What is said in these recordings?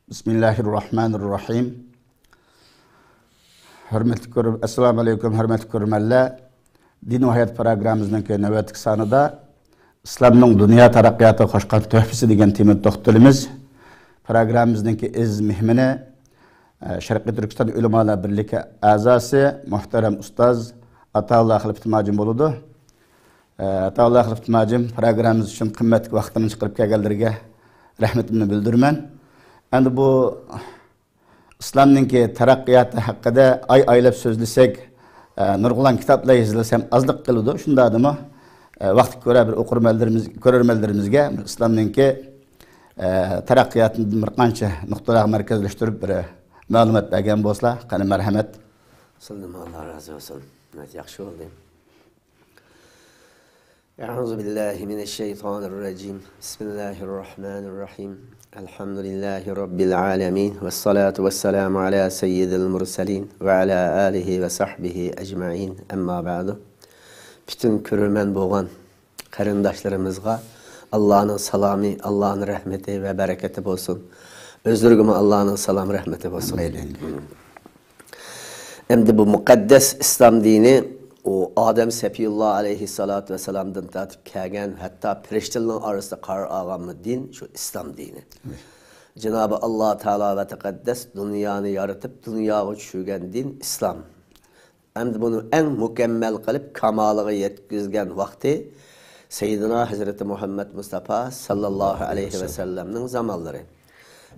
Bismillahirrahmanirrahim. Assalamu alaikum, hürmetli görürmenler. Din ve Hayat programımızın növbetlik sanıda İslam'ın dünya taraqqiyatı qoşqan töhfesi degan tema to'xtalamiz. Programımızdaki iz mehmini Sharqiy Turkiston Ulamolar birligi a'zosi muhtaram ustoz Ataullah Xiliftimajim bo'ladi. Ataullah Xiliftimajim programımız uchun qimmatli vaqtini chiqarib kelganlarga rahmatimni bildiraman. Endi bu İslam'nınki taraqqiyatı haqqida aylab so'zlasak, nurg'ulan kitoblar yozilsam ozliq qiladi. Shunda adamı vaqt ko'ra bir ko'rarmanlarimizga İslam'nınki taraqqiyatini bir qancha nuqtalarga markazlashtirib bir ma'lumot bergan bo'lsa, qani marhamat. Sallallahu Allah razı olsun. Evet, yaxshi oldu. Euzu billahi mineşşeytanirracim. Bismillahirrahmanirrahim. Elhamdülillahi rabbil alamin ve salatu vesselamu ala seyyidil murselin ve ala alihi ve sahbihi ecmaîn. Amma ba'du. Bütün körürmen bolğan qarindaşlarımızga Allah'ın salamı, Allah'ın rahmeti ve bereketi olsun. Özürgümü Allah'ın salam rahmeti olsun. Hem de bu mukaddes İslam dini o Adem Sefiyullah aleyhissalatu vesselam'dan tatip kelgen hatta periştelerin arasında karar ağamlı din şu İslam dini. Cenab-ı Allah Teala ve Tekaddes dünyanı yaratıp dünyaya düşürgen din İslam. Hem de bunu en mükemmel kılıp kamalığa yetkizgen vakti Seyyidina Hazreti Muhammed Mustafa sallallahu aleyhi ve sellem'nin zamanları.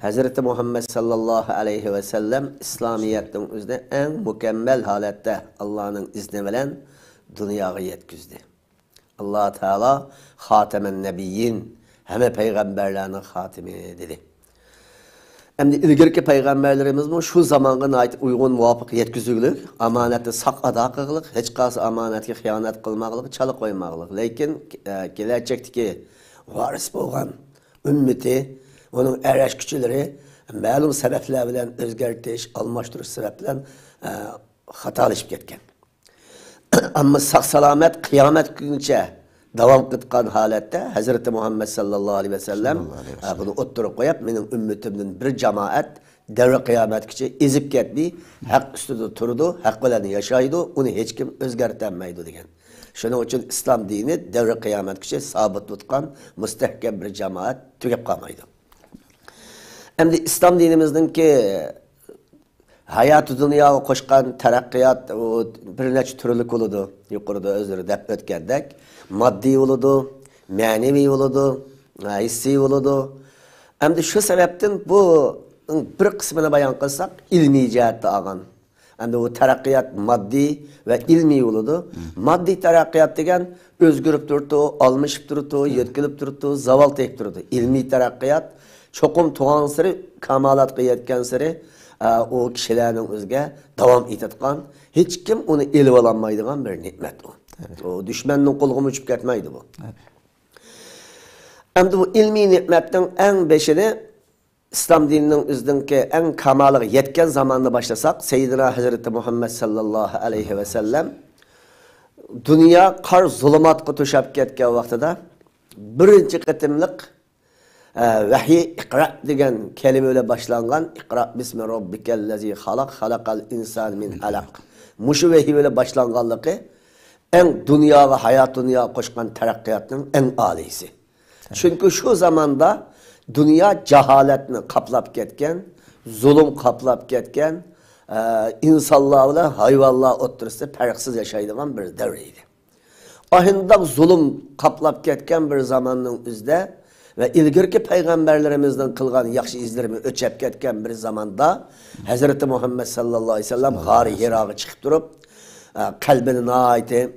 Hazreti Muhammed sallallahu aleyhi ve sellem İslamiyet'in üzerinde en mükemmel halette Allah'ın izni bilen dünyaya yetkizdi. Allah Teala Hatemen Nebiyyin hem peygamberlerin hatimi dedi. Hem de ilgirki peygamberlerimiz bu şu zamanına ait uygun muvafık yetkizülük, amaneti sak ada kılılık, hiç kalsı amanetki hıyanet kılmaklık, çalı koymaklık. Lakin gelecekteki varis boğan ümmeti, onun ereş küçüleri məlum sebepler bilen özgertiş, almaştırış sebepler hatalaşıp ketken. Ama sağ salamet kıyamet günce devam kıtkan halette Hazreti Muhammed sallallahu aleyhi ve sellem bunu oturup koyup benim ümmetimden bir cemaat devre kıyamet küçü izip ketmeyi hak üstüde turdu, hak bilen yaşaydı, onu hiç kim özgertemeydi degen. Şunun için İslam dini devre kıyamet küçü sabit tutkan müstehkem bir cemaat tükep kalmaydı. Hem de İslam dinimizden ki hayatı dünyaya koşkan terakkiyat bir neçe türlük oldu. Yukarıda özürü dep ötkendek. Maddi oldu, manevi oldu, hissi oldu. Hem de şu sebepten bu bir kısmını bayan kılsak ilmi cihette ağan. Hem de bu terakkiyat maddi ve ilmi oldu. Maddi terakkiyat degen özgürüp durdu, almışıp durdu, yetkilip durdu, zaval tek durdu. İlmi terakkiyat çokum tuğan sırı, kamalatga yetken sırı o kişilerin özge devam etetkan. Hiç kim onu elip alamaydıgan bir nimet o. Evet. O düşmanın kolğum uçup ketmeydi bu. Evet. Hem de bu ilmi nimetten en beşini İslam dininin üzdünki en kamalığı yetken zamanını başlasak Seyyidina Hazreti Muhammed sallallahu aleyhi ve sellem dünya kar zulümat kutuşap ketken vaxtıda birinci kıtımlık vahiy ikra degan kelime ile başlangan ikra bismi rabbikellezi halak halakal insan min alaq. Muşu vahiy ile başlanganlığı en dünya ve hayat dünya koşkan terakkiyatının en alisi. Evet. Çünkü şu zamanda dünya cehaletini kaplap ketken, zulüm kaplap ketken, insanlarla hayvanlarla oturursa farksız yaşaydıgan bir devreydi. Ahında zulüm kaplap ketken bir zamanın üzde ve ilgirki peygamberlerimizden kılgan yaxşı izlerimi öçep ketken bir zamanda Hazreti Muhammed sallallahu aleyhi ve sellem gari Hira'ya çıkıp durup kalbinin aiti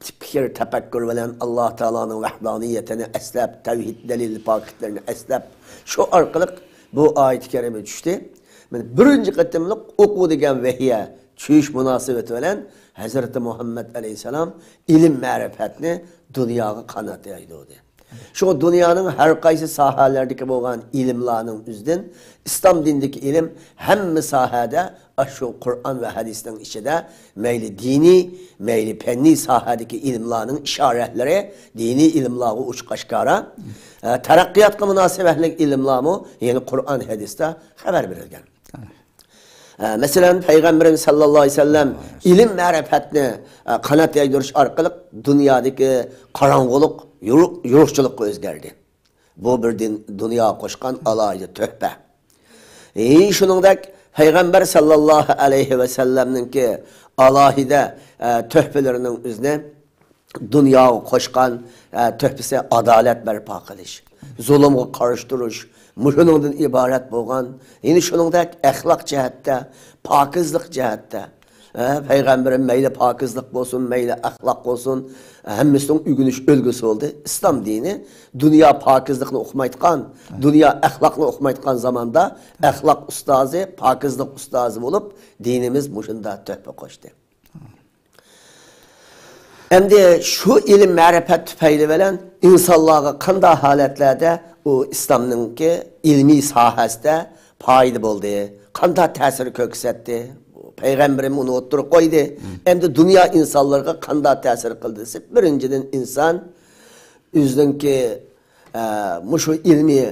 fikir tefekkür veren Allah Teala'nın vahdaniyetini eslep, tevhid delil paketlerini eslep şu arkalık bu ayet-i kerime düştü. Birinci kıtımlık oku degen vehiye çüyüş münasebeti veren Hazreti Muhammed aleyhisselam ilim marifetini dünyaya kanatıydı o diye. Şu dünyanın her kaysı sahalerdeki boğan ilimlarının üzden İslam dindeki ilim hem sahada şu Kur'an ve hadisten içinde meyli dini, meyli penni sahadaki ilimlarının işaretleri dini ilimları uç kaşkara Taraqqiyotga munosabatli ilmlarmi ya'ni Qur'on hadisda xabar berilgan. Mesela Peygamberimiz sallallahu aleyhi ve sellem ilim ma'rifatni qanot yaydirish orqali dunyodagi qorong'ulik yo'qchilikka o'zgardi. Bu bir dunyo qo'shgan alohida tuhfa. Shuningdek Peygamber sallallahu aleyhi ve sellem'ninki alohida tuhfelerining o'zini dunyoga qo'shgan tuhfasi adolat barpo qilish, zulmga qarshi turish, Muşunundan ibaret bo'lgan. Yine shuningdek axloq jihatda, pokizlik jihatda, Peygamberim meyli pokizlik bo'lsin, meyli axloq bo'lsin, hammasının ügünüş ölgüsü oldu. İslam dini dünya pokizlikni o'qimaydigan, dünya axloqni o'qimaydigan zamanda axloq ustozi, pokizlik ustozi bo'lib, dinimiz mushunda tuhfa qo'shdi. Endi şu ilim ma'rifat tufayli bilan insonlarga qanday holatlarda o İslam'nınki ilmi sahasida foyda bo'ldi, qanday ta'sir ko'rsatdi. Peygamberim onu o'ttirib qo'ydi. Endi dunyo insonlarga qanday ta'sir qildi desa, birinchidan inson o'zininki mushu ilmi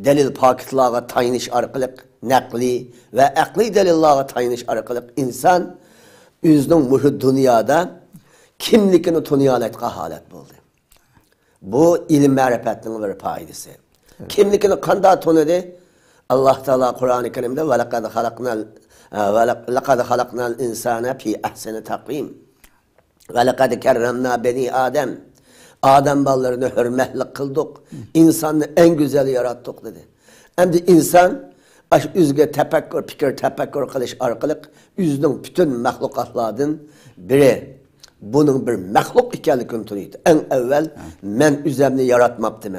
dalil paketlarga tayinish orqali naqli va aqliy dalillarga tayinish orqali inson o'zining mushu dunyoda kimligini taniy oladigan holat bo'ldi. Bu ilm ma'rifatning bir foydasi. Kimligini qanday tanidi? Alloh taolo Qur'oni Karimda va laqad xalaqnal insana fi ahsani taqvim va laqad karramna bani Adem. Adem ballarını hürmetli kıldık. İnsanı en güzel yarattık dedi. Hem de insan üzge tefekkür, fikir tefekkür kılış arkalık yüzünün bütün mahlukatlardan biri. Bunun bir mahluk ikenlikini tanıydı. En evvel men üzemni yaratmaptım.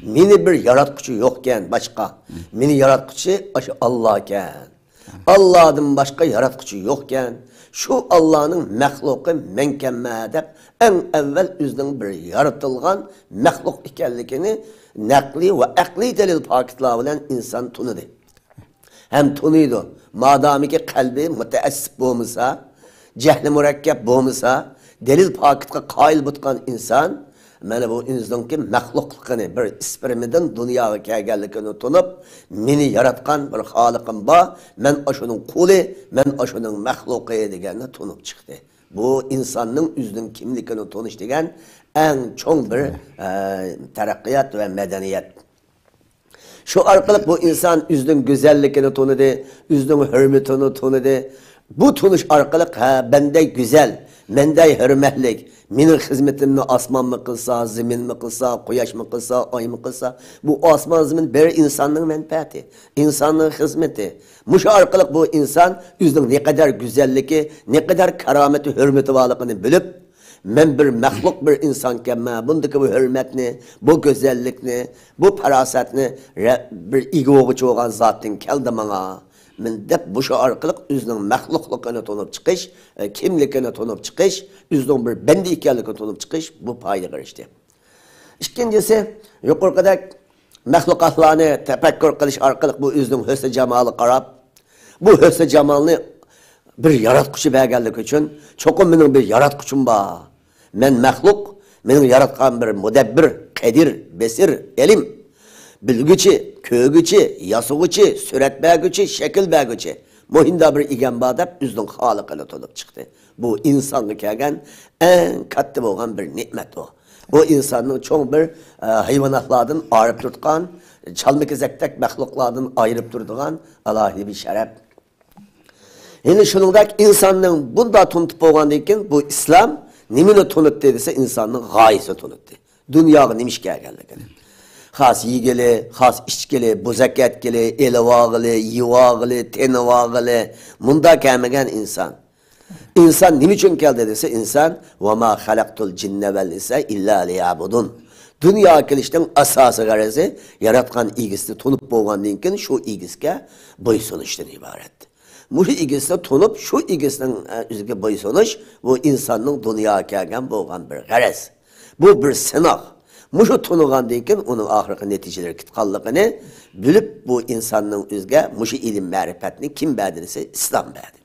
Meni bir yaratkucu yokken başka. Meni yaratkucu Allah iken. Allah'dan başka yaratkucu yokken şu Allah'ın mahluku menkemmedep en evvel üzden bir yaratılgan mahluk ikenlikini nakli ve akli delil paketlarıyla insan tanıdı. Hem tanıydı. Madami ki kalbi müteessip olmasa, cehli mürekkep olmasa, delil paketka kail butkan insan, mana bu insonki maxluqligini bir ispirimdan dunyoga kelganligini tunib, meni yaratgan bir xoliqim bor, men o'shuning quli, men o'shuning maxluqi deganni tunib chiqdi. Bu insonning o'zining kimligini tunish degan eng cho'ng bir taraqqiyot va madaniyat. Shu orqali bu inson o'zining go'zalligini tunidi, o'zining hurmatini tunidi. Bu tunish orqali ha benday go'zal, menday hurmatlik, mening xizmatimni osmon mi qilsa, zamin mi qilsa, quyosh mi qilsa, oy mi qilsa, bu osmon zamin bir insonning manfaati, insonning xizmati. Mushu orqali bu inson o'zining ne qadar go'zalligi, ne qadar karomati, hurmati borligini bilib, men bir maxluq bir insonkanman, bundaki bu hurmatni, bu go'zallikni, bu farosatni bir igo'g'ichi bo'lgan zotning keldi menga. Men deb bu shu orqali o'zining maxluqligini tanib chiqish, kimligini tanib chiqish, o'zining bir banda ekanligini tanib chiqish bu foydaga erishdi. Ikkinchisi, yuqoridagi maxluqotlarni tafakkur qilish orqali bu o'zining husn jamoli qarab, bu husn jamolni bir yaratquchi berganligi uchun, cho'qim mening bir yaratquchim bor. Men maxluq, mening yaratgan bir mudabbir, qadir, basir, ilim bilgüçi, kögüçi, yasıgıçı, süret bergüçi, şekil bergüçi. Muhinda bir igen badab üzünün halıqını tolup çıktı. Bu insanlık kelgen en kattı bo'lgan bir nimet o. O insanın çoğun bir hayvanatlardan ayırıp tutkan, çalmı kezektek mahluklardan ayırıp durduğun Allah'ı bir şeref. Yani şunundak insanın bunda tunup bo'lgandan bu İslam nimini tunup dediyse insanın gayesi tunuptu. Dünyaya nimiş gelgenlikini. Xas yigili, xas içkili, buzaketkili, elevağılı, yivağılı, tenevağılı, munda kelmegen insan. İnsan niçin geldi dese insan وَمَا خَلَقْتُ الْجِنَّ وَالْاِنْسَ اِلَّا لِيَعْبُدُونَ. Dünya kelişten asası garezi, yaratkan ilgisini tunup boğandığından şu ilgiske boysunuştan ibaret. Bu ilgisini tunup şu ilgisinin üzerine boysunuş, bu insanın dünya kelgen boğan bir garez. Bu bir sınav. Muşu tunuğandayken onun ahirki neticeleri kitkallıqını bilip bu insanın özge muşu ilim ma'rifatini kim berdirse İslam berdi.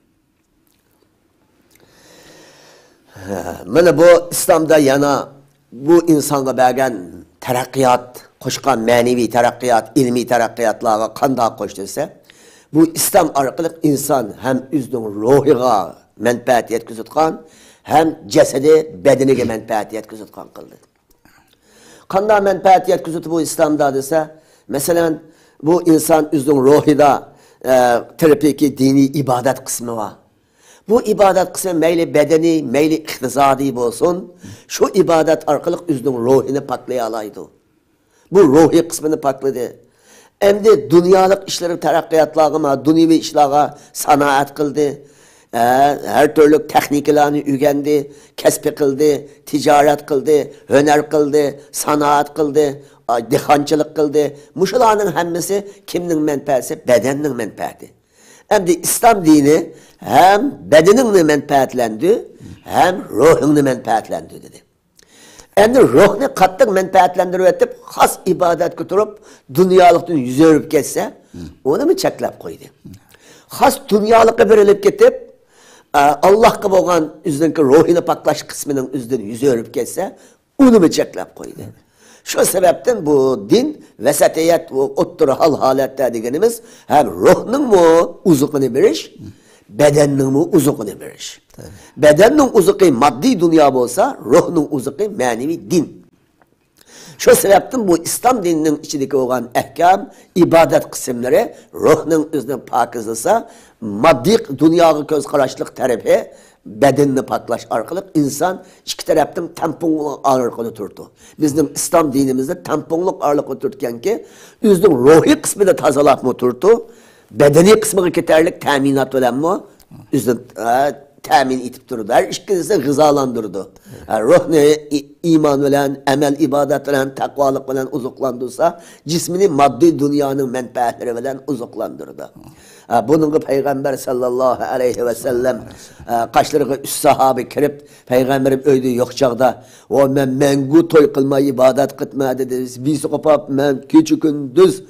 Mana bu İslamda yana bu insanga bergen taraqqiyot, qo'shgan ma'naviy taraqqiyot, ilmiy taraqqiyotlarga qanday qo'sh desa, bu islom orqali inson ham o'zining ruhiga manfaat yetkazadigan, ham jasadi, badaniga manfaat yetkazadigan qildi. Qanday manfaat yetkazadi bu islomda desa, masalan, bu inson o'zining ruhida terapiki diniy ibodat qismi var. Bu ibadet kısmı meyli bedeni, meyli iqtisadi olsun, şu ibadet arkalık üzünün ruhini paklayalaydı. Bu ruhi kısmını pakladı. Hem de dünyalık işleri terakkiyatlarına, dünyevi işlerine sanaat kıldı. Her türlü tekniklerini ügendi, kesbi kıldı, ticaret kıldı, hüner kıldı, sanaat kıldı, dehancılık kıldı. Muşularının hemmesi kimnin menfaati? Bedenin menfaati. Hem de İslam dini hem bedenini menfaatlendi, hem ruhunu menfaatlendi dedi. Hem de ruhunu kattık menfaatlendirip etip, has ibadet götürüp, dünyalıktan yüzü örüp geçse, onu mu çeklep koydu? Has dünyalıkı verilip gidip, Allah'a boğan üzdeki ruhunu paklaş kısmının üzdünü yüzü örüp geçse, onu mu çeklep koydu? Şu sebepten bu din vesatiyet ve otturu hal haletler degenimiz hem ruhunun mu uzukunu veriş, bedeninin mu uzukunu veriş. Bedenin uzuku maddi dünya olsa, ruhunun uzuku manevi din. Şu sebepten bu İslam dininin içindeki olan ehkam, ibadet kısımları ruhunun üzerine pakızlasa, maddi dünyaya göz karşılık tarafı, bedenini paklaş arkalık insan iki taraftan tamponluk ağırlıkını turdu. Bizim İslam dinimizde tamponluk ağırlık oturtken ki yüzün ruhi kısmını tazalap mı turdu? Bedeni kısmı yeterlik teminat olan mı? Yüzün temin etip durdu. Her işkisi gızalandırdı. Ruh ne iman olan, emel ibadet olan, takvalık olan uzaklandırsa cismini maddi dünyanın menfaatleri olan uzaklandırdı. Bunun Peygamber sallallahu aleyhi ve sellem kaçlarına üst sahabe kirip Peygamberim öydü yok çağda o men mengu toy kılma ibadet kıtma dedi. Biz kopap men küçük gündüz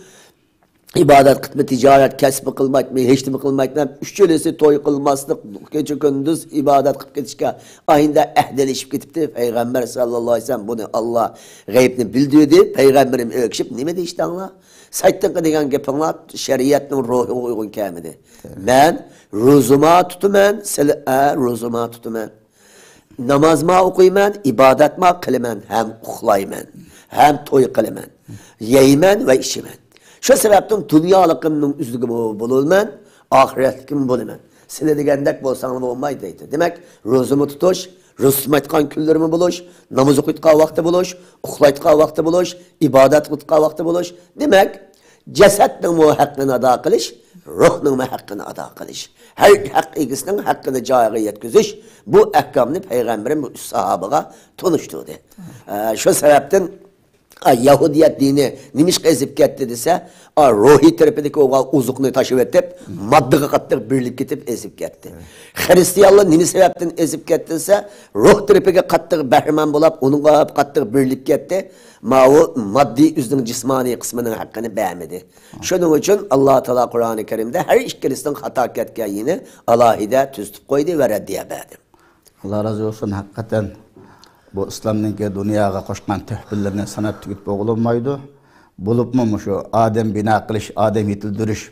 ibadet kıtma ticaret kesbi kılmak mı hiç mi kılmak mı üççülesi toy kılmaslık küçük gündüz ibadet kıp geçişke ayında ehdelişip gitipti. Peygamber sallallahu aleyhi ve sellem bunu Allah gaybini bildirdi. Peygamberim öküşüp ne mi de işte anla? Sayttıkı degen gepinler şeriatın ruhu uygun kemidi. Ben ruzuma tutumen, ruzuma tutumen. Namazma okuymen, ibadetma kılımen. Hem uxlaymen, hem toy kılımen. Yeymen ve işimen. Şu sebepten dünyalıkımın üzlüğü bulunmen, ahiretlikim bulunmen. Sine degendek bolsanız olmaydı deydi. Demek ruzumu tutuş, Rüstum etkan küllerimi buluş, namaz okuyutkan vakti buluş, uxlaytkan vakti buluş, ibadet kutkan vakti buluş. Demek cesetnin mu hakkını ada kılış, ruhның mu hakkını ada kılış. Her hak ilgisinin hakkını cayığı yetküzüş, bu ehkamını Peygamberin bu sahabıga tunuşturdu. Şu sebepten Yahudiyet dini nimiş ezip gitti dese, ruhi tarafındaki o uzukluğu taşıp etip, maddığı kattık birlik gidip ezip gitti. Hristiyanlar nimi sebepten ezip gitti ise, ruh tarafıga kattık behriman bulup, onunla kattık birlik gitti. O maddi üzünün cismani kısmının hakkını beğenmedi. Şunun için Allah Teala Kur'an-ı Kerim'de her işkilisinin hata ketken yine Allah'ı tüztüp koydu ve reddiye verdi. Allah razı olsun hakikaten. Bu İslam'ın ki dünyaya koşkan töhbirlerine sanat tüküp boğulunmaydı. Bulup mu şu Adem bina kılış, Adem yetildiriş.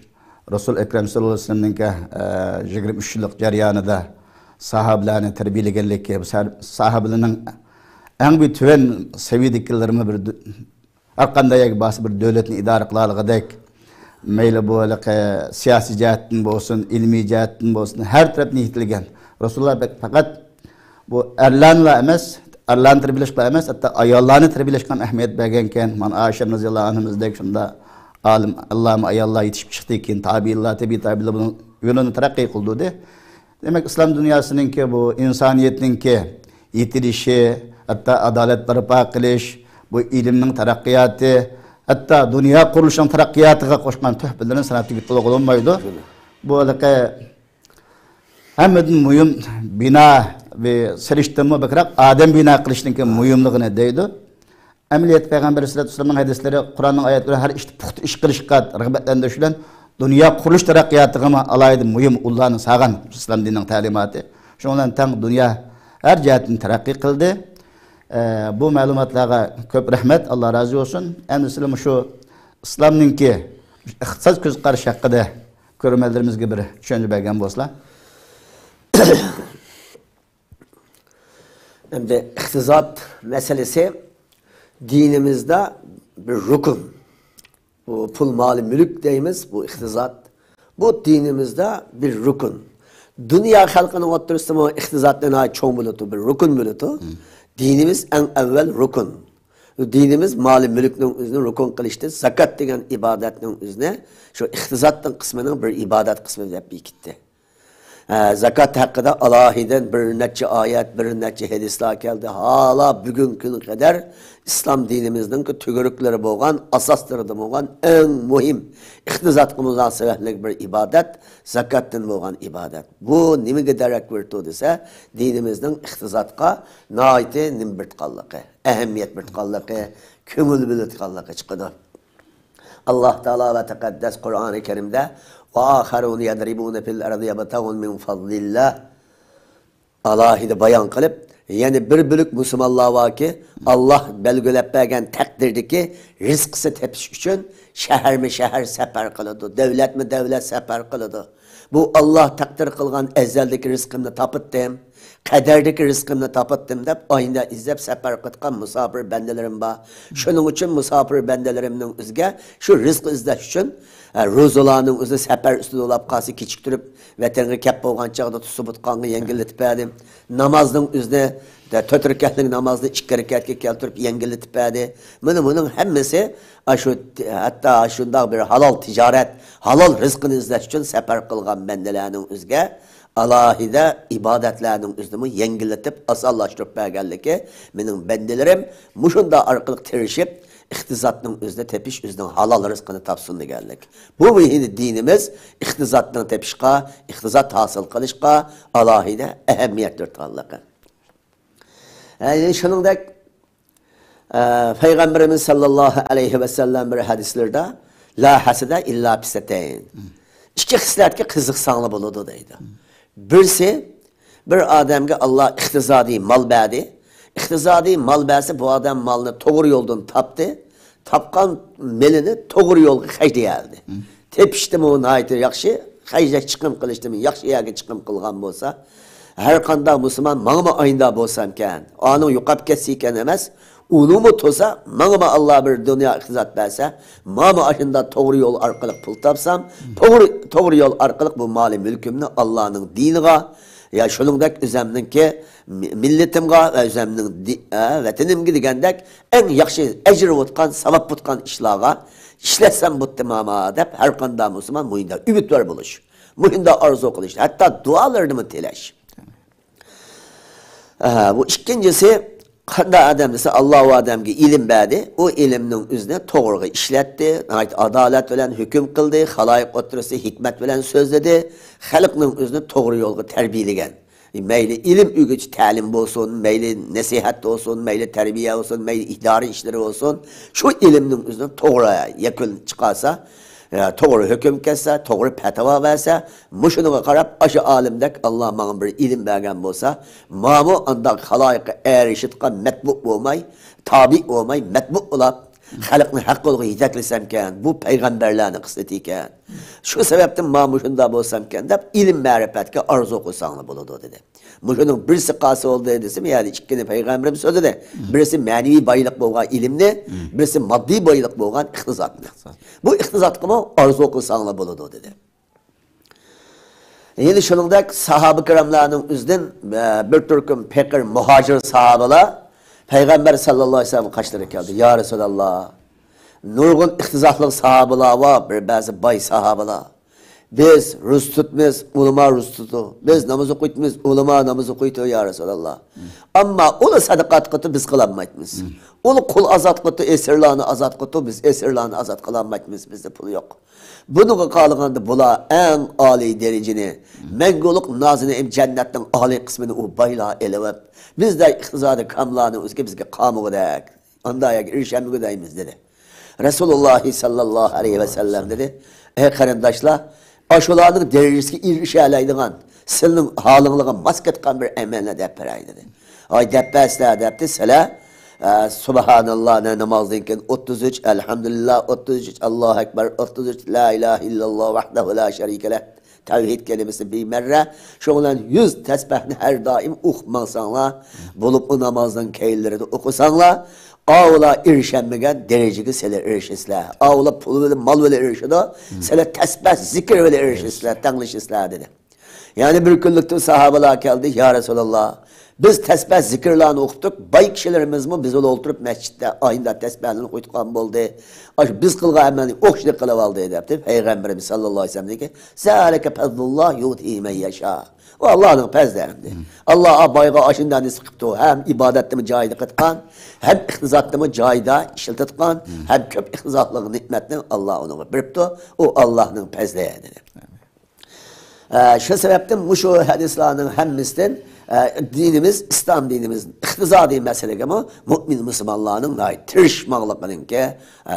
Resul-i Ekrem sallallahu aleyhi ve sellem'in ki 23 yıllık jaryanıda sahabilerini terbiyelegenlik ki sahabilerin en bir tüven seviyediklerimi bir arkandaya bası bir devletin idare kılalığı meyli bu siyasi cihetin olsun, ilmi cihetin olsun her tarafını yitilgen. Resulullah fakat bu erlanla emez, erlan terbileşkla emez, hatta ayallarını terbileşkan ehemmiyet bergenken, man Ayşe radıyallahu anh'ımızdaki şunda alim Allah'ım ayallah yetişip çıktıyken, tabiillah, tabiillah bunun yönünü terakki kıldı de. Demek İslam dünyasının ki bu insaniyetinin ki yitilişi, hatta adalet barpa kılış, bu ilimnin terakkiyatı, hatta dünya kuruluşunun terakkiyatıga koşkan töhbirlerin sanatı gittiği olmaydı. Bu alaka hemedin mühim bina ve seriştirme bakarak Adem bina kılışının mühimliğine deydi. Emniyet Peygamber sallallahu aleyhi ve sellem hadisleri, Kur'an'ın ayetleri her işte puht iş kılışkat, rağbetlendirişilen dünya kuruluş terakkiyatıga alaydı mühim Allah'ın sağan İslam dininin talimatı. Şundan tam dünya her cihetin terakki kıldı. Bu ma'lumotlarga ko'p rahmat, Alloh rozi bo'lsin. Endi sizlar shu islomninki iqtisod ko'z qarashi haqida ko'rmallarimizga bir tushuncha bergan bo'lsalar. Endi iqtisod meselesi dinimizde bir rukun. Bu pul, mali, mülk deyimiz bu iqtisod. Bu dinimizde bir rukun. Dünya halkının oturusunda iqtisoddan çoğun bulutu, bir rukun bulutu. Dinimiz en evvel rukun. Dinimiz mali mülkünün üzerine rukun kılıştı. Zakat degen ibadetinin üzerine şu iqtisoddan kısmının bir ibadet kısmı hep gitti. Zakat hakkında Allah'iden bir neçe ayet, bir neçe hadisler geldi. Hala bugünkü kadar İslam dinimizin tügürükleri boğan, asasları da boğan en mühim iqtisodga münasebetli bir ibadet, zakattan boğan ibadet. Bu nime giderek virtu dese, dinimizin iqtisodga naiti nim birtqallıqı, ehemmiyet birtqallıqı, kömül birtqallıqı çıkıdı. Allah Teala ve Tekaddes Kur'an-ı Kerim'de وَآخَرُونَ يَدْرِبُونَ فِي الْأَرْضِ يَبْتَغُونَ مِنْ فَضْلِ اللّٰهِ Allah'ı bayan kılıp, yani bir bölük Müslümanlar var ki, Allah belgülep bergen takdirdeki rızkısı tepiş için şehir mi şehir sefer kılıdı, devlet mi devlet sefer kılıdı. Bu Allah takdir kılgan ezeldeki rızkını tapıttım, kaderdeki rızkını tapıttım deyip, ayında izlep sefer kıtkan misafir bendelerim var. Şunun için misafir bendelerimden üzge, şu rızkı izleş için, rozolarının üzü sefer üstüne olap kalsı kiçiktirip, veterine kep boğan çağda tusu butkanı yengiletip verdim. Namazın üzerine, töt rükatlık namazını 2 rükatke keltirip yengiletip verdi. Bunun hemmesi, hatta şunda bir halal ticaret, halal rızkını izleş için sefer kılgan bendelerinin üzge, Allah'ı ibadetlerinin üzümü yengiletip asallaştırıp bergenliki, benim bendelerim muşunda arkalık terişip, iqtisodning o'zida tepish o'zining halol rizqini topsin deganlik. Bu mühim dinimiz iqtisoddan tepishga, iqtisod hosil qilishga alohida ahamiyat berganligi. Yani shuningdek Peygamberimiz sallallohu alayhi ve sellem bir hadislerde la hasada illa bisatayn. İki hislatga qiziqsanli bo'ladi deydi. Birisi bir odamga Allah iqtisodiy mal berdi. İqtisadi mal berse bu adam malını doğru yoldan taptı. Tapkan melini doğru yolga haydayaldi. Tepişti mi o naytı yaxşı, hayca çıkım kılıştı mı, yaxşı yerge çıkım kılgan bolsa, her kanda Müslüman mağma ayında bolsamken, onun yuqap ketsiyken emez, onu mu tosa, mağma Allah bir dünya iqtisat berse, mağma aşında doğru yol arkalık pul tapsam, doğru yol arkalık bu mali mülkümünü Allah'ın diniga, ya şunundaki üzemninki milletimga ve üzemnin vatanimga degandek en yaxshi ecr o'tgan, savab o'tgan ishlarga ishlatsam bo'pti mama deb har qanday musulmon muyinda umidvor bo'lish, muyinda orzu qilish, hatto duolarni tilash. Bu ikkinchisi qanday odam desa Alloh u odamga ilm berdi, u ilmning o'zini to'g'ri ishlatdi, adolat bilan hukm qildi, xaloyiq o'tirisi hikmat bilan so'zladi, xalqning o'zini to'g'ri yo'lga tarbiyalagan. Meyli ilim ügüç talim olsun, meyli nasihat olsun, meyli terbiye olsun, meyli idari işleri olsun. Şu ilimnin üzerine doğru yakın çıkarsa, doğru hüküm kesse, doğru petava verse, muşunu karab aşı alimdek Allah bana bir ilim vergen olsa, mamu andak halayıka erişitkan metbu olmay, tabi olmay, metbu olap, xalqning haqqoligi yetaklisamkan, bu payg'ambarlarning qissati ekan. Shu sababdan men shunda bo'lsamkan deb ilm ma'rifatga orzu qilsanglar bo'ladi dedi. Mushuning birisi qasi oldi desam, ya'ni ikkini payg'ambarimiz so'zida, birisi ma'naviy boylik bo'lgan ilmni, birisi moddiy boylik bo'lgan iqtisodni. Bu iqtisodga orzu qilsanglar bo'ladi dedi. Yine shuningdek sahoba kiramlarning o'zidan bir turkum faqir muhojir sahobalar Peygamber sallallahu aleyhi ve sellem kaçları geldi. Ya Resulallah, nurgun ihtizahlı sahabeler var, bir bazı bay sahabeler. Biz Rus tutmayız, ulama Rus tutu. Biz namazı kuytmayız, ulama namazı kuytu ya Resulallah. Ama onu sadakat kıtı biz kılamayız. Onu kul azat kıtı, esirlerini azat kıtı, biz esirlerini azat kılamayız, bizde pul yok. Bunu kalığında bula en âli dereceni, mengoluk nazını cennetten âli kısmını o bayla elevep, biz de iqtisadi kamlarını özge bizge kamuğudak, andaya irşemigudayımız dedi. Resulullah sallallahu aleyhi ve sellem dedi, karındaşlar, aşularının derecesi irşelaydıgan, senin halınlığa masketkan bir emeline deperay dedi. Ay depesler depti, sela, Subhanallah ne namazdan keyin 33, elhamdülillah 33, Allahu ekber 33, la ilahe illallah vahdehu la şerike leh. Tevhid kelimesi bir merre. Şoğlan 100 tesbihni her daim okumansanlar, bulup o namazdan keyilleri de okusanlar, ağla erişenmegen dereceki sele erişesler. Ağla pulu böyle mal böyle erişede, sele tesbih zikir böyle erişesler, tanışesler dedi. Yani bir günlükte sahabeler geldi, ya Resulallah, biz tesbih zikirlerini okuduk, bay kişilerimiz mi biz öyle oturup mescitte ayında tesbihlerini okuyduğum oldu. Biz kılga hemen okşuluk kılıp aldı edipti. Peygamberimiz sallallahu aleyhi ve sellem dedi ki, Zâleke fezlullah yudhî men yeşâ. O Allah'ın fezlerimdi. Allah bayga aşından sıkıptı. Hem ibadetimi cayda kıtkan, hem ihtizatımı cayda işiltitkan, hem köp ihtizatlığın hikmetini Allah onu biripti. O Allah'ın fezleyi dedi. Şu sebepten bu şu hadislerin hemimizden dinimiz, İslam dinimiz ihtizadi mesele ama mümin Müslümanların tırışmağlıkının ki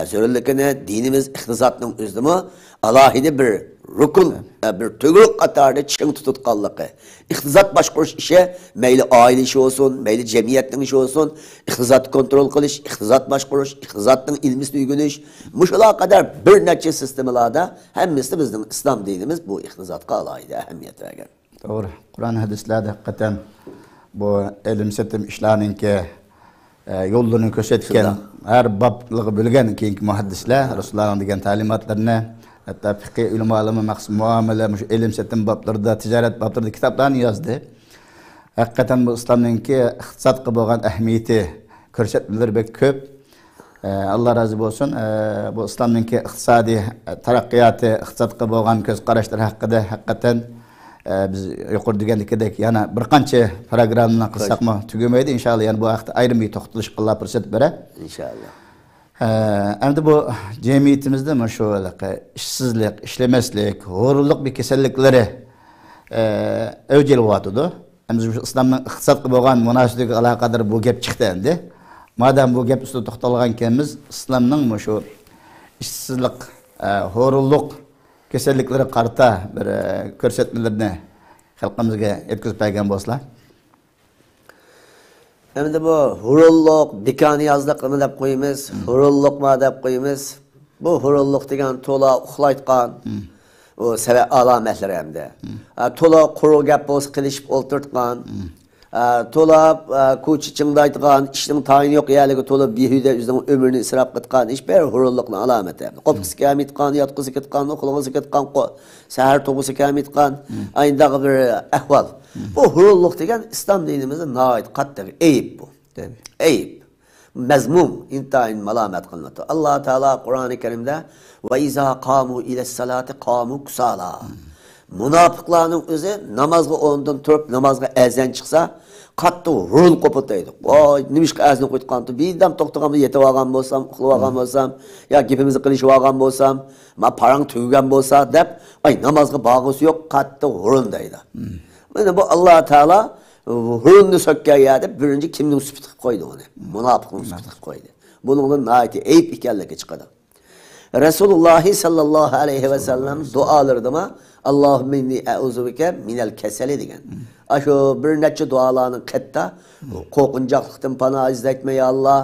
zörülükünü dinimiz ihtizatının üzdümü alahide bir rukun, bir tügürük katarda çıkın tututkallıkı. İhtizat başkuruş işe meyli aile işi olsun, meyli cemiyetin işi olsun, ihtizat kontrol kılış, ihtizat başkuruş, ihtizatın ilmisini uyguluş. Muşula kadar bir nece sistemlerde hemimiz bizden İslam dinimiz bu ihtizatka alahide ehemmiyet vergen. Doğru. Kur'an hadislerde hakikaten bu elim setim işlerinin ki yolunu kösetken her bablığı bölgen ki muhaddisler Resulullah'ın degen talimatlarını hatta fıkıh ilim alımı maksum muamele elim setim bablarda ticaret bablarda kitaplarını yazdı. Hakikaten bu İslam'ın ki iktisat kıboğan ehmiyeti körsetmeler bek köp. Allah razı olsun. Bu İslam'ın ki iktisadi tarakkiyatı iktisat kıboğan göz karışları hakkında hakikaten biz yuqori deganlikdek yana bir qancha programni qilsak mı tugamaydi inşallah yani bu haqda ayrim bir to'xtalish qilib fursat beradi inşallah. Endi bu cemiyetimizde mana shu ishsizlik, ishlamaslik, g'ururlik bir kasalliklari avjilyapti. Endi shu islomning iqtisodga bo'lgan munosabatlariga aloqador bu gap chiqdi endi. Madem bu gap ustida to'xtalgan ekanmiz, islomning mana shu ishsizlik, g'ururlik kasalliklari qarta bir ko'rsatmalarni xalqimizga yetkazib bergan bo'lsalar. Endi bu hurulluq, dikaniyozlikni deb qo'yamiz, hurulluqma deb qo'yamiz. Bu hurulluq degan to'la uxlayotgan o sabab alomatlari hamda. To'la quru gap bo'lsa qilishib o'ltirtgan. To'la ko'chi chingdaydigan, ishning tayini yo'q yerligi to'la behuda o'zining umrini isrof qilgan ish bir hurulluqning alomati. Qopqisi kamitgan, yotqisi ketgan, uxlag'isi ketgan, sahar tug'isi kamitgan, ayndagi bir ahvol. Bu hurulluq degan islom dinimizda nihoyat qattiq ayib bu. Ayib. Mazmum, intayin malamat qilinadi. Alloh taolo Qur'oni Karimda va iza qamu ila salati qamu kusala. Munofiqlarning o'zi namozga o'rnidan turib namozga azan chiqsa qattiq rul qo'pitaydi. Voy, nimishqa azan qo'ytqanti, birdan to'xtaganimda yetib olgan bo'lsam, uxlab olgan bo'lsam, yo gapimizni qilishib olgan bo'lsam, men parang tugagan bo'lsa deb, ay namozga bag'isi yo'q, qattiq rul deydi. Mana bu Alloh taolo rulni sökkan yerda birinchi kimning sifati qilib qo'ydi uni? Munofiqning sifati qilib qo'ydi. Buningdan nihoyat ayib ekanligi chiqadi. Rasululloh sallallohu alayhi va sallam duolardima Allohumma inni a'uzubika minal kasali degan. Shu bir necha duolarning qatta qo'rqinchoqlikdan panoh izlatma ya Alloh.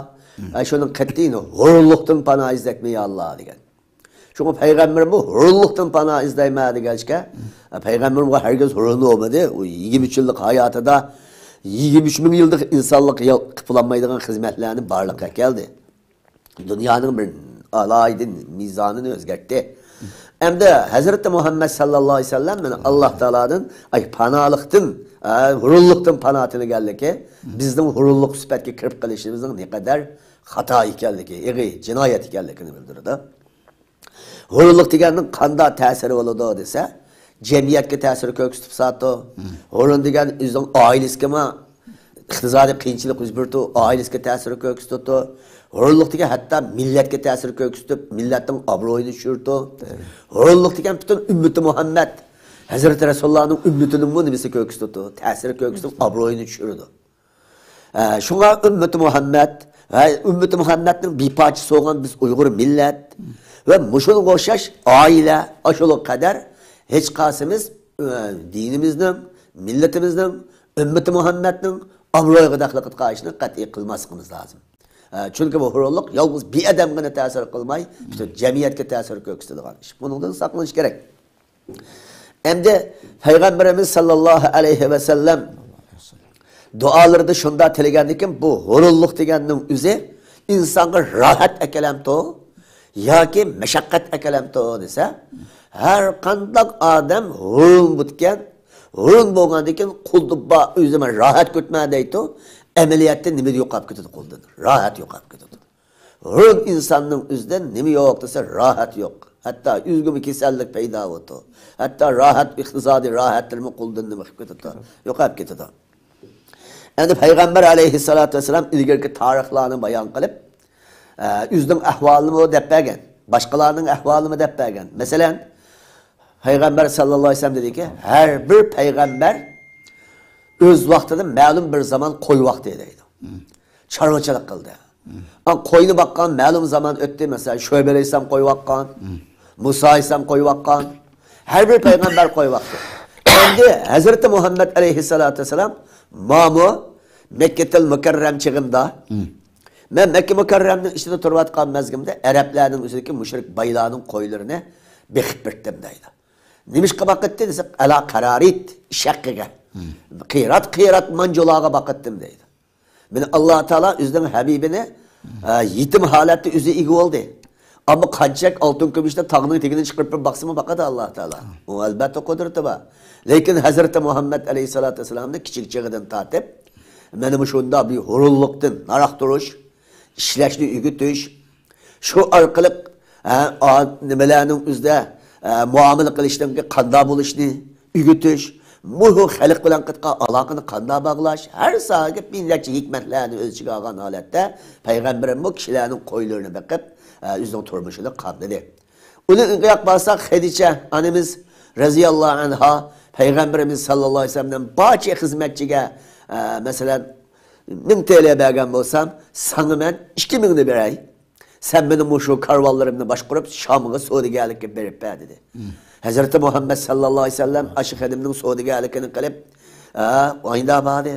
Shuning qattini g'ururlikdan panoh izlatma ya Alloh degan. Çünkü Peygamber bu huruluktan panoh izlayma degancha, Peygamber bu herkes huruluk olmadı. O 23 yıllık hayatı da 23 bin yıllık insanlık kıpılanmaydıgan hizmetlerini barlıkka geldi. Dünyanın bir alaydın mizanını özgertti. Hem de Hazreti Muhammed sallallahu aleyhi ve sellem Allah Teala'nın panalıktan, huruluktan panatını geldi ki bizden huruluk süpetki kırp kılışımızın ne kadar hata geldi ki, cinayet geldi ki bildirdi. Huruluk deganning qanday ta'siri bo'ladi desa, jamiyatga ta'siri ko'rsatib satdi. Hurun degan o'zining oilasiga iqtisodiy qiyinchilik yuz berdi, oilasiga ta'siri ko'rsatdi. Huruluk degan hatto millatga ta'siri ko'rsatib, millatning obro'yini tushirdi. Huruluk degan butun ummati Muhammad, Hazrati Rasulullohning ummatining bu nimasi ko'rsatdi, ta'siri ko'rsatib, obro'yini tushirdi. Shunga ummati Muhammad va ummati Muhammadning beparchasi bo'lgan biz Uyg'ur millat ve muşul koşaş aile aşılık kadar hiç kasımız dinimizden, milletimizden, ümmeti Muhammed'in amroya gıdaklıkıt karşını kat'i kılmasımız lazım. Çünkü bu huruluk yalnız bir adamına tesir kılmay, bütün cemiyetke tesir köksüdüğün iş. Bundan saklanış gerek. Hem de Peygamberimiz sallallahu aleyhi ve sellem dualarda şunda telegendikin bu hurulluk degenin üze insanı rahat ekelemto ya ki meşakkat ekelemto dese her kandak adam hurun butken hurun boğandikin kuldubba üzeme rahat gütmedeyto emeliyatta nimi yokap kütüdü kuldudur. Rahat yokap kütüdü. Hurun insanın üzden nimi yok dese rahat yok. Hatta üzgün kesellik peyda oldu. Hatta rahat iktisadi rahatlarımı kuldun nimi kütüdü. Yokap kütüdü. Yani Peygamber aleyhissalatü vesselam ilgili tarihlerini bayan kılıp üzdün ahvalını o deppegen. Başkalarının ahvalını deppegen. Mesela Peygamber sallallahu aleyhi ve sellem dedi ki her bir peygamber öz vaktinde malum bir zaman koy vaktideydi. Çarmıçılık kıldı. Koyunu bakkan malum zaman öttü mesela Şöyle aleyhisselam koy vakkan, Musa aleyhisselam koy vakkan. Her bir peygamber koy vakti. Şimdi Hazreti Muhammed aleyhissalatü vesselam Mamu Mekke'tel Mükerrem çıkımda ben Mekke Mükerrem'nin içinde turbatkan mezgimde Araplarının üzerindeki müşrik baylarının koylarını bekip birttimdeydi. Nimişka bakıttı desek ala kararit şakkiga. Kıyrat mancolağa bakıttım deydi. Ben Allah Teala üzden Habibine yitim halette üzü igi oldu. Ama kancak altın kömüşte tağının tekini çıkıp bir baksıma bakadı Allah Teala. O elbette kudurtu var. Lakin Hazreti Muhammed Aleyhisselatü Vesselam'da küçük çığıdan tatip benim şunda bir hurulluktan narak duruş, işleşli ügütüş, şu arkalık nemelerinin üzde muamele kılıştan ki kanda buluşunu ügütüş, muhu halık bilen kıtka alakını kanda bağlaş, her sahip binlerce hikmetlerini ölçüge ağan halette Peygamberin bu kişilerin koylarını bakıp üzden turmuşunu kandıdı. Onu ınqıyak bağırsak Hedice annemiz raziyallahu anha Peygamberimiz sallallahu aleyhi ve sellem'den bahçe hizmetçiye mesela 1000 TL bergen olsam sana ben 2000'ni verey. Sen benim şu karvallarımla başkurup Şam'a Suudigelik'e verip ver dedi. Hazreti Muhammed sallallahu aleyhi ve sellem aşık ediminin Suudigelik'ini kılıp aynı bağlı.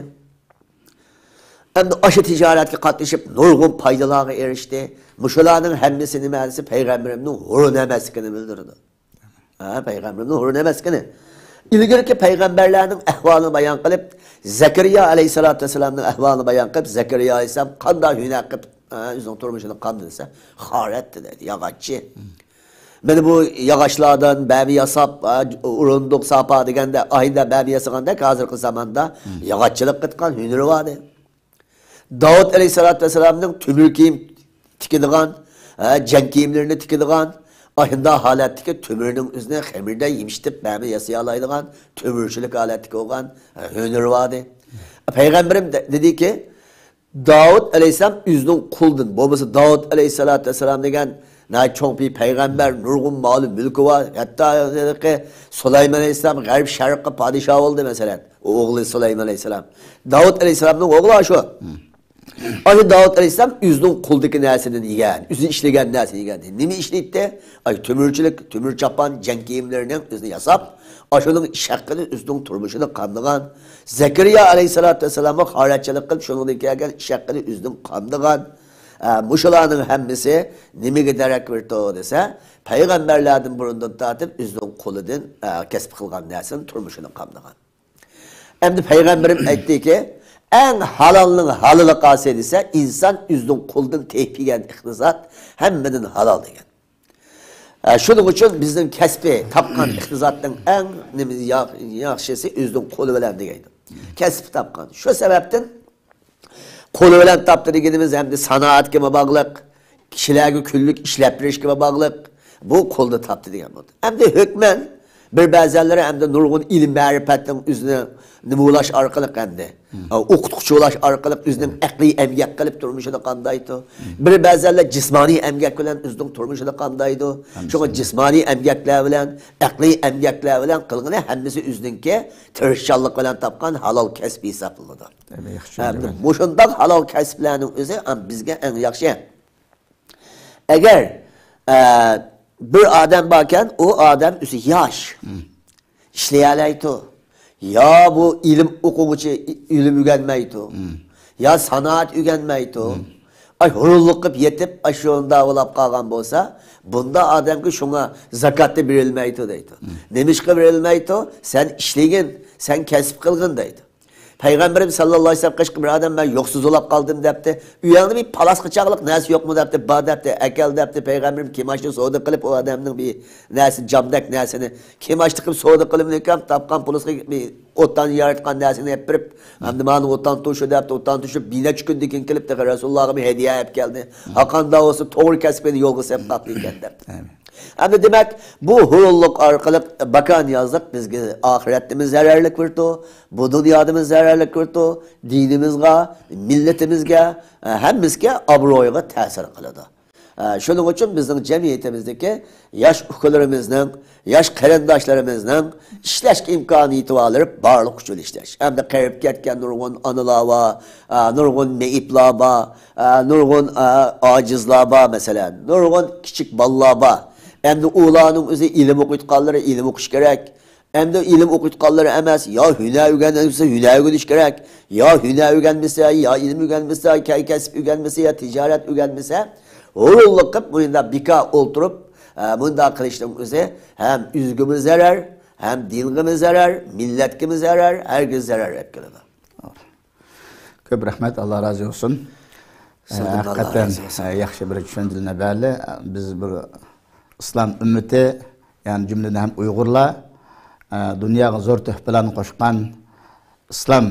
Hem de aşı ticaretki katlaşıp nurgun paydalığa erişti. Muşulanın hemmesini meclisi Peygamberim'in hurun emeskini bildirdi. Peygamberim'in hurun emeskini. İlgili peygamberlerin ehvalını bayan kılıp Zekeriya aleyhissalatü vesselam'ın ehvalını bayan kılıp Zekeriya aleyhisselam kanda hüne kılıp yüzün turmuşunu kandı dese haretti dedi, yağaççı. Beni bu yağaçlardan bəbi yasap, urunduk sapa degende ayında bəbi yasaganda ki hazırkı zamanda yağaççılık kıtkan hünürü vardı. Davud aleyhissalatü vesselam'ın tümür kiyim tikidiğen, cenk kiyimlerini tikidiğen, ayında haletteki tümürünün üzerine hemirden yemiştip bəbi yasayalaydıgan, tümürçülük haletteki olan hünürü vardı. Peygamberim dedi ki, Davud aleyhisselam yüzünün kuldun. Babası Davud aleyhissalatü vesselam degen çok bir peygamber, nurgun malı, mülkü var. Hatta dedi ki Süleyman aleyhisselam garip şarkı padişah oldu mesela. O oğlu Süleyman aleyhisselam. Davud aleyhisselamın oğlu şu. Ay Davud aleyhisselam yüzünün kuldaki nesini yiyen, yüzü işlegen nesini yiyen. Nimi işleyip ay tümürçülük, tümür çapan cenk giyimlerinin yüzünü yasap, aşının şakkını yüzünün turmuşunu kandığan, Zekeriya aleyhissalatü vesselam'a haretçilik kılıp şunun hikayen şakkını yüzünün kandığan, muşulanın hemmisi nimi giderek verdi o dese, peygamberlerden burundan tatip yüzünün kuludun kesip kılgan nesinin turmuşunu kandığan. Hem de peygamberim etti ki, en halallığın halalı kased ise insan yüzünün kuldun tehpigen iktisat hemmeden halal degen. Şunun için bizim kesbi tapkan iktisatın en yaxşısı yüzünün kolu bilen degeydi. Kesbi tapkan. Şu sebepten kolu bilen taptı degenimiz hem de sanaat gibi bağlılık, kişilerge küllük işleppiriş gibi bağlılık. Bu kolda taptı degen oldu. Hem de hükmen bir bazıları hem de nurgun ilim marifetin üzerine nimulaş arkalık hem de. Okutukçu ulaş arkalık üzerine ekli emgek kılıp durmuşunu kandaydı. Bir bazıları cismani emgek bilen üzerine durmuşunu kandaydı. Çünkü cismani emgekler bilen, ekli emgekler bilen kılgını hemmisi üzerindeki tırışçallık bilen tapkan halal kesbi hesaplıdır. Bu şundan halal kesblerinin üzeri bizge en yakşı. Eğer bir adam bakan o adam üstü yaş işleyeleydi. Ya bu ilim okumucu ilim ügenmeydi. Ya sanat ügenmeydi. ay hurulluq qilib yetib, ashunda olab qolgan bo'lsa, bunda odamga shunga zakatni berilmaydi deydi. Nemishqa berilmaydi? Sen ishlagin, sen kasb qilgin deydi. Peygamberimiz sallallahu aleyhi ve sellem qışqı bir adam ben yoksuz olab qaldım depti. Uyanda bir palas qıçaqlıq nəsi yok mu depti, ba depti, əkel depti. Peygamberim kim açtı soğudu qılıb o adamın bir nəsi camdak nəsini kim açtı qılıb soğudu qılıb nekam tapqan polisqi bir ottan yaratqan nəsini hep birib. Hamdi mani ottan tuşu depti, ottan tuşu bine çıkın dikin qılıb da Resulullah'a bir hediye hep geldi. Hakan da olsa doğru kesmedi yolgu sep tatlı iken depti. Hem de demek bu huruluk arkalık bakan yazdık bizge ahiretimiz zararlık vurdu, bu dünyadımız zararlık vurdu, dinimizge, milletimizge, hemimizge abroyga tesir kılıdı. Şunun için bizim cemiyetimizdeki yaş ülkelerimizden, yaş kalendaşlarımızdan işleş imkanı itibarları barlık uçul işleş. Hem de kayıp ketken nurgun anılava, nurgun meyipla nurgun acizlaba mesela, nurgun küçük ballaba. Hem de uğlanın özü ilim okuyutkanları ilim okuş gerek. Hem de ilim okuyutkanları emez. Ya hüner ügenmişse hüner ügeniş gerek. Ya hüner ügenmişse ya ilim ügenmişse, ya kesip ügenmişse ya ticaret ügenmişse. Oğulluk kıp bunda bika oturup bunda kılıştığım özü hem üzgümüz zarar, hem dinimiz zarar, milletkimiz zarar, herkes zarar hep geldi. Köp rahmet, Allah razı olsun. Hakikaten yaxşı bir düşündüğüne belli. Biz bir İslam ümmeti, yani cümlede hem Uygurlar, dünyaya zor töhpelerini koşkan İslam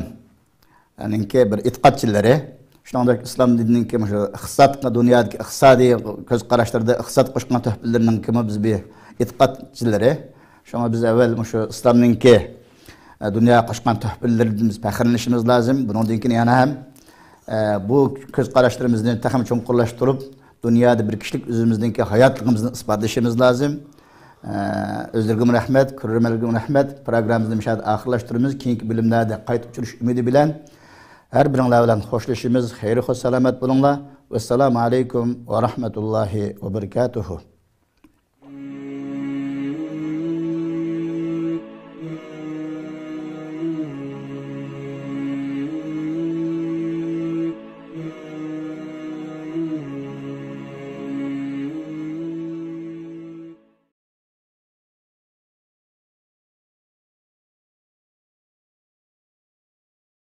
yani bir itikadçileri, şu anda İslam dininin ki dünyadaki iqtisadi göz qaraşlarda iqtisad koşkan töhpelerinin kimi biz bir itikadçileri, şu anda biz evvel şu İslam'ın ki dünyaya koşkan töhpelerimiz pəxirlenişimiz lazım. Bunun dinkini yana hem bu göz qaraşlarımızı təxim çonqurlaştırıp dünyada bir kişilik özümüzdeki hayatlığımızı ispatlaşmamız lazım. Özlergim rahmet, kürremelgim rahmet. Programımızı müşahede ahırlaştırmamız. Keyinki bilimlerde kayıt uçuruş ümidi bilen. Her birinle bilen hoşlaşımız. Hayırlı hoş selamet bulunla. Vesselamu aleyküm ve rahmetullahi ve berekatuhu.